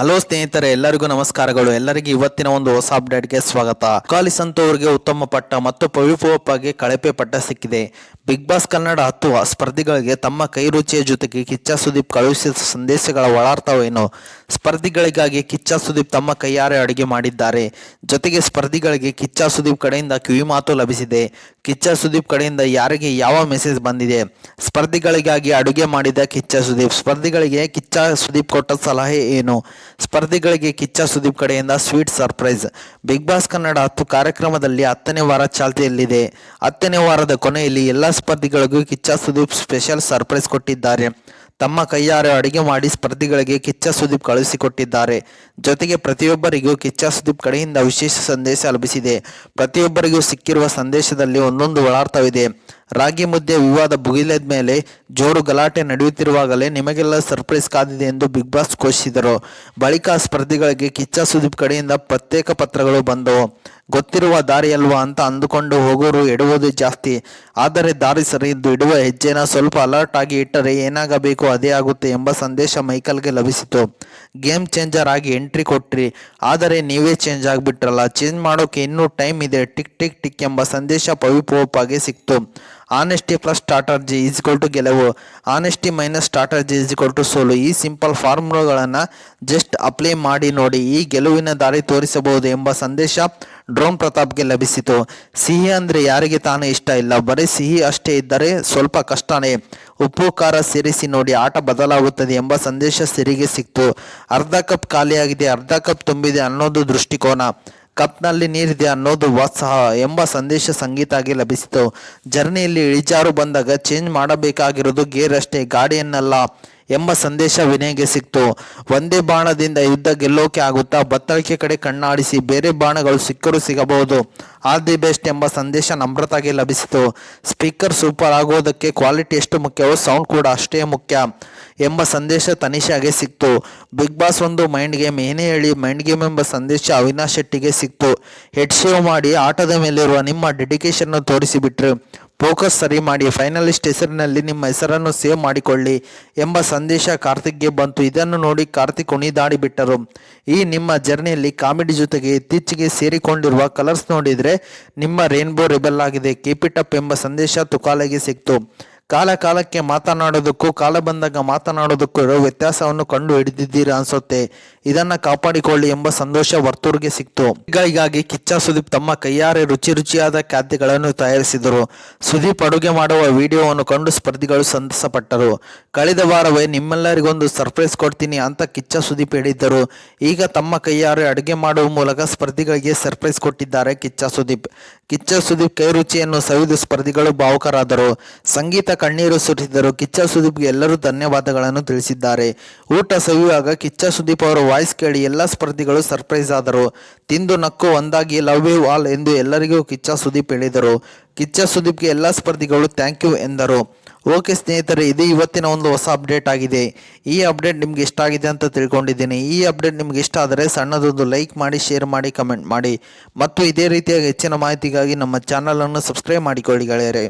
Hello ಸ್ನೇಹಿತರೆ, ಎಲ್ಲರಿಗೂ ನಮಸ್ಕಾರಗಳು. ಎಲ್ಲರಿಗೂ ಇವತ್ತಿನ ಒಂದು ಹೊಸ ಅಪ್ಡೇಟ್ಗೆ ಸ್ವಾಗತ. ತುಕಾಲಿ ಸಂತು ಅವರಿಗೆ ಉತ್ತಮ ಪಟ್ಟ ಮತ್ತು ಪವಿಪೋಪಗೆ ಕಳಪೆ ಪಟ್ಟ ಸಿಕ್ಕಿದೆ. ಬಿಗ್ ಬಾಸ್ ಕನ್ನಡ 10 ಸ್ಪರ್ಧಿಗಳಿಗೆ ತಮ್ಮ ಕೈ ರುಚಿಯ ಜೊತೆಗೆ ಕಿಚ್ಚ ಸುದೀಪ್ ಕಳುಹಿಸಿದ ಸಂದೇಶಗಳ ಒಳಾರ್ಥವೇನು? ಸ್ಪರ್ಧಿಗಳಿಗಾಗಿ ಕಿಚ್ಚ ಸುದೀಪ್ ತಮ್ಮ ಕೈಯಾರೆ ಅಡುಗೆ ಮಾಡಿದ್ದಾರೆ. ಜೊತೆಗೆ ಸ್ಪರ್ಧಿಗಳಿಗೆ ಕಿಚ್ಚ ಸುದೀಪ್ ಕಡೆಯಿಂದ ಕಿವಿಮಾತು ಲಭಿಸಿದೆ. ಕಿಚ್ಚ ಸುದೀಪ್ ಕಡೆಯಿಂದ ಯಾರಿಗೆ ಯಾವ ಮೆಸೇಜ್ ಬಂದಿದೆ? ಸ್ಪರ್ಧಿಗಳಿಗಾಗಿ ಅಡುಗೆ ಮಾಡಿದ ಕಿಚ್ಚ ಸುದೀಪ್. ಸ್ಪರ್ಧಿಗಳಿಗೆ ಕಿಚ್ಚ ಸುದೀಪ್ ಕೊಟ್ಟ ಸಲಹೆ ಏನು? ಸ್ಪರ್ಧಿಗಳಿಗೆ ಕಿಚ್ಚ ಸುದೀಪ್ ಕಡೆಯಿಂದ sweet surprise. Bigg Boss Kannada 10 ಕಾರ್ಯಕ್ರಮದಲ್ಲಿ 10ನೇ ವಾರ ಚಾಲ್ತಿಯಲ್ಲಿದೆ. 10ನೇ ವಾರದ ಕೊನೆಯಲ್ಲಿ ಎಲ್ಲ ಸ್ಪರ್ಧಿಗಳಿಗೂ ಕಿಚ್ಚ ಸುದೀಪ್ ಸ್ಪೆಷಲ್ ಸರ್ಪ್ರೈಸ್ ಕೊಟ್ಟಿದ್ದಾರೆ. ತಮ್ಮ ಕೈಯಾರೆ ಅಡುಗೆ ಮಾಡಿ ಸ್ಪರ್ಧಿಗಳಿಗೆ ಕಿಚ್ಚ ಸುದೀಪ್ ಕಳುಹಿಸಿಕೊಟ್ಟಿದ್ದಾರೆ. ಜೊತೆಗೆ ಪ್ರತಿಯೊಬ್ಬರಿಗೂ ಕಿಚ್ಚ ಸುದೀಪ್ ಕಡೆಯಿಂದ ವಿಶೇಷ ಸಂದೇಶ ಲಭಿಸಿದೆ. ಪ್ರತಿಯೊಬ್ಬರಿಗೂ ಸಿಕ್ಕಿರುವ ಸಂದೇಶದಲ್ಲಿ ಒಂದೊಂದು ಒಳಾರ್ಥವಿದೆ. ರಾಗಿ ಮುದ್ದೆ ವಿವಾದ ಭುಗಿಲೆದ ಮೇಲೆ ಜೋರು ಗಲಾಟೆ ನಡೆಯುತ್ತಿರುವಾಗಲೇ ನಿಮಗೆಲ್ಲ ಸರ್ಪ್ರೈಸ್ ಕಾದಿದೆ ಎಂದು ಬಿಗ್ ಬಾಸ್ ಘೋಷಿಸಿದರು. ಬಳಿಕ ಸ್ಪರ್ಧಿಗಳಿಗೆ ಕಿಚ್ಚ ಸುದೀಪ್ ಕಡೆಯಿಂದ ಪ್ರತ್ಯೇಕ ಪತ್ರಗಳು ಬಂದವು. ಗೊತ್ತಿರುವ ದಾರಿಯಲ್ವಾ ಅಂತ ಅಂದುಕೊಂಡು ಹೋಗೋರು ಎಡುವುದು ಜಾಸ್ತಿ. ಆದರೆ ದಾರಿ ಸರಿ ಇದ್ದು ಇಡುವ ಹೆಜ್ಜೆನ ಸ್ವಲ್ಪ ಅಲರ್ಟ್ ಆಗಿ ಇಟ್ಟರೆ ಏನಾಗಬೇಕು ಅದೇ ಆಗುತ್ತೆ ಎಂಬ ಸಂದೇಶ ಮೈಕಲ್ಗೆ ಲಭಿಸಿತು. ಗೇಮ್ ಚೇಂಜರ್ ಆಗಿ ಎಂಟ್ರಿ ಕೊಟ್ರಿ, ಆದರೆ ನೀವೇ ಚೇಂಜ್ ಆಗಿಬಿಟ್ರಲ್ಲ, ಚೇಂಜ್ ಮಾಡೋಕೆ ಇನ್ನೂ ಟೈಮ್ ಇದೆ, ಟಿಕ್ ಟಿಕ್ ಟಿಕ್ ಎಂಬ ಸಂದೇಶ ಪವಿಪೋಪಗೆ ಸಿಕ್ತು. Honesty plus strategy is equal to ಗೆಲುವು, honesty minus strategy is equal to ಸೋಲು. ಈ ಸಿಂಪಲ್ ಫಾರ್ಮುಲಾಗಳನ್ನು ಜಸ್ಟ್ ಅಪ್ಲೈ ಮಾಡಿ ನೋಡಿ, ಈ ಗೆಲುವಿನ ದಾರಿ ತೋರಿಸಬಹುದು ಎಂಬ ಸಂದೇಶ ಡ್ರೋನ್ ಪ್ರತಾಪ್ಗೆ ಲಭಿಸಿತು. ಸಿಹಿ ಅಂದರೆ ಯಾರಿಗೆ ತಾನೇ ಇಷ್ಟ ಇಲ್ಲ, ಬರೀ ಸಿಹಿ ಅಷ್ಟೇ ಇದ್ದರೆ ಸ್ವಲ್ಪ ಕಷ್ಟನೇ. ಉಪ್ಪು ಖಾರ ಸೇರಿಸಿ ನೋಡಿ, ಆಟ ಬದಲಾಗುತ್ತದೆ ಎಂಬ ಸಂದೇಶ ಸಿರಿಗೆ ಸಿಕ್ತು. ಅರ್ಧ ಕಪ್ ಖಾಲಿಯಾಗಿದೆ, ಅರ್ಧ ಕಪ್ ತುಂಬಿದೆ ಅನ್ನೋದು ದೃಷ್ಟಿಕೋನ. ಕಪ್ನಲ್ಲಿ ನೀರಿದೆ ಅನ್ನೋದು ವಾತ್ಸಾಹ ಎಂಬ ಸಂದೇಶ ಸಂಗೀತಾಗಿ ಲಭಿಸಿತು. ಜರ್ನಿಯಲ್ಲಿ ಇಳಿಜಾರು ಬಂದಾಗ ಚೇಂಜ್ ಮಾಡಬೇಕಾಗಿರೋದು ಗೇರ್ ಅಷ್ಟೇ, ಗಾಡಿಯನ್ನಲ್ಲ ಎಂಬ ಸಂದೇಶ ವಿನಯ್ಗೆ ಸಿಕ್ತು. ಒಂದೇ ಬಾಣದಿಂದ ಯುದ್ಧ ಗೆಲ್ಲೋಕೆ ಆಗುತ್ತಾ? ಬತ್ತಳಿಕೆ ಕಡೆ ಕಣ್ಣಾಡಿಸಿ, ಬೇರೆ ಬಾಣಗಳು ಸಿಕ್ಕರೂ ಸಿಗಬಹುದು. ಆಲ್ ದಿ ಬೆಸ್ಟ್ ಎಂಬ ಸಂದೇಶ ನಮ್ರತಾಗಿ ಲಭಿಸಿತು. ಸ್ಪೀಕರ್ ಸೂಪರ್ ಆಗೋದಕ್ಕೆ ಕ್ವಾಲಿಟಿ ಎಷ್ಟು ಮುಖ್ಯವೋ ಸೌಂಡ್ ಕೂಡ ಅಷ್ಟೇ ಮುಖ್ಯ ಎಂಬ ಸಂದೇಶ ತನಿಷಾಗೆ ಸಿಕ್ತು. ಬಿಗ್ ಬಾಸ್ ಒಂದು ಮೈಂಡ್ ಗೇಮ್, ಏನೇ ಹೇಳಿ ಮೈಂಡ್ ಗೇಮ್ ಎಂಬ ಸಂದೇಶ ಅವಿನಾಶ್ ಶೆಟ್ಟಿಗೆ ಸಿಕ್ತು. ಹೆಡ್ ಶೇವ್ ಮಾಡಿ ಆಟದ ಮೇಲಿರುವ ನಿಮ್ಮ ಡೆಡಿಕೇಶನ್ ತೋರಿಸಿಬಿಟ್ರು. ಫೋಕಸ್ ಸರಿ ಮಾಡಿ, ಫೈನಲಿಸ್ಟ್ ಹೆಸರಿನಲ್ಲಿ ನಿಮ್ಮ ಹೆಸರನ್ನು ಸೇವ್ ಮಾಡಿಕೊಳ್ಳಿ ಎಂಬ ಸಂದೇಶ ಕಾರ್ತಿಕ್ಗೆ ಬಂತು. ಇದನ್ನು ನೋಡಿ ಕಾರ್ತಿಕ್ ಕುಣಿದಾಡಿ ಬಿಟ್ಟರು. ಈ ನಿಮ್ಮ ಜರ್ನಿಯಲ್ಲಿ ಕಾಮಿಡಿ ಜೊತೆಗೆ ಇತ್ತೀಚೆಗೆ ಸೇರಿಕೊಂಡಿರುವ ಕಲರ್ಸ್ ನೋಡಿದರೆ ನಿಮ್ಮ ರೇನ್ಬೋ ರೆಬೆಲ್ ಆಗಿದೆ, ಕೀಪ್ ಇಟ್ ಅಪ್ ಎಂಬ ಸಂದೇಶ ತುಕಾಲಿಗೆ ಸಿಕ್ತು. ಕಾಲಕ್ಕೆ ಮಾತನಾಡೋದಕ್ಕೂ ಕಾಲ ಬಂದಾಗ ಮಾತನಾಡೋದಕ್ಕೂ ಇರೋ ವ್ಯತ್ಯಾಸವನ್ನು ಕಂಡು ಹಿಡಿದಿದ್ದೀರಾ ಅನ್ಸುತ್ತೆ. ಇದನ್ನ ಕಾಪಾಡಿಕೊಳ್ಳಿ ಎಂಬ ಸಂತೋಷ ವರ್ತೂರ್ಗೆ ಸಿಕ್ತು. ಹೀಗಾಗಿ ಕಿಚ್ಚ ಸುದೀಪ್ ತಮ್ಮ ಕೈಯಾರೆ ರುಚಿಯಾದ ಖಾದ್ಯಗಳನ್ನು ತಯಾರಿಸಿದರು. ಸುದೀಪ್ ಅಡುಗೆ ಮಾಡುವ ವಿಡಿಯೋವನ್ನು ಕಂಡು ಸ್ಪರ್ಧಿಗಳು ಸಂತಸಪಟ್ಟರು. ಕಳೆದ ವಾರವೇ ನಿಮ್ಮೆಲ್ಲರಿಗೊಂದು ಸರ್ಪ್ರೈಸ್ ಕೊಡ್ತೀನಿ ಅಂತ ಕಿಚ್ಚ ಸುದೀಪ್ ಹೇಳಿದ್ದರು. ಈಗ ತಮ್ಮ ಕೈಯಾರೆ ಅಡುಗೆ ಮಾಡುವ ಮೂಲಕ ಸ್ಪರ್ಧಿಗಳಿಗೆ ಸರ್ಪ್ರೈಸ್ ಕೊಟ್ಟಿದ್ದಾರೆ ಕಿಚ್ಚ ಸುದೀಪ್. ಕಿಚ್ಚ ಸುದೀಪ್ ಕೈ ರುಚಿಯನ್ನು ಸವಿದು ಸ್ಪರ್ಧಿಗಳು ಭಾವುಕರಾದರು. ಸಂಗೀತ ಕಣ್ಣೀರು ಸುರಿಸಿದರು. ಕಿಚ್ಚ ಸುದೀಪ್ಗೆ ಎಲ್ಲರೂ ಧನ್ಯವಾದಗಳನ್ನು ತಿಳಿಸಿದ್ದಾರೆ. ಊಟ ಸವಿಯುವಾಗ ಕಿಚ್ಚ ಸುದೀಪ್ ಅವರ ವಾಯ್ಸ್ ಕೇಳಿ ಎಲ್ಲ ಸ್ಪರ್ಧಿಗಳು ಸರ್ಪ್ರೈಸ್ ಆದರು. ತಿಂದು ನಕ್ಕು ಒಂದಾಗಿ ಲವ್ ಯು ಆಲ್ ಎಂದು ಎಲ್ಲರಿಗೂ ಕಿಚ್ಚ ಸುದೀಪ್ ಹೇಳಿದರು. ಕಿಚ್ಚ ಸುದೀಪ್ಗೆ ಎಲ್ಲ ಸ್ಪರ್ಧಿಗಳು ಥ್ಯಾಂಕ್ ಯು ಎಂದರು. ಓಕೆ ಸ್ನೇಹಿತರೆ, ಇದು ಇವತ್ತಿನ ಒಂದು ಹೊಸ ಅಪ್ಡೇಟ್ ಆಗಿದೆ. ಈ ಅಪ್ಡೇಟ್ ನಿಮ್ಗೆ ಇಷ್ಟ ಆಗಿದೆ ಅಂತ ತಿಳ್ಕೊಂಡಿದ್ದೀನಿ. ಈ ಅಪ್ಡೇಟ್ ನಿಮ್ಗೆ ಇಷ್ಟ ಆದರೆ ಸಣ್ಣದೊಂದು ಲೈಕ್ ಮಾಡಿ, ಶೇರ್ ಮಾಡಿ, ಕಮೆಂಟ್ ಮಾಡಿ ಮತ್ತು ಇದೇ ರೀತಿಯಾಗಿ ಹೆಚ್ಚಿನ ಮಾಹಿತಿಗಾಗಿ ನಮ್ಮ ಚಾನಲನ್ನು ಸಬ್ಸ್ಕ್ರೈಬ್ ಮಾಡಿಕೊಳ್ಳಿ ಗೆಳೆಯರೆ.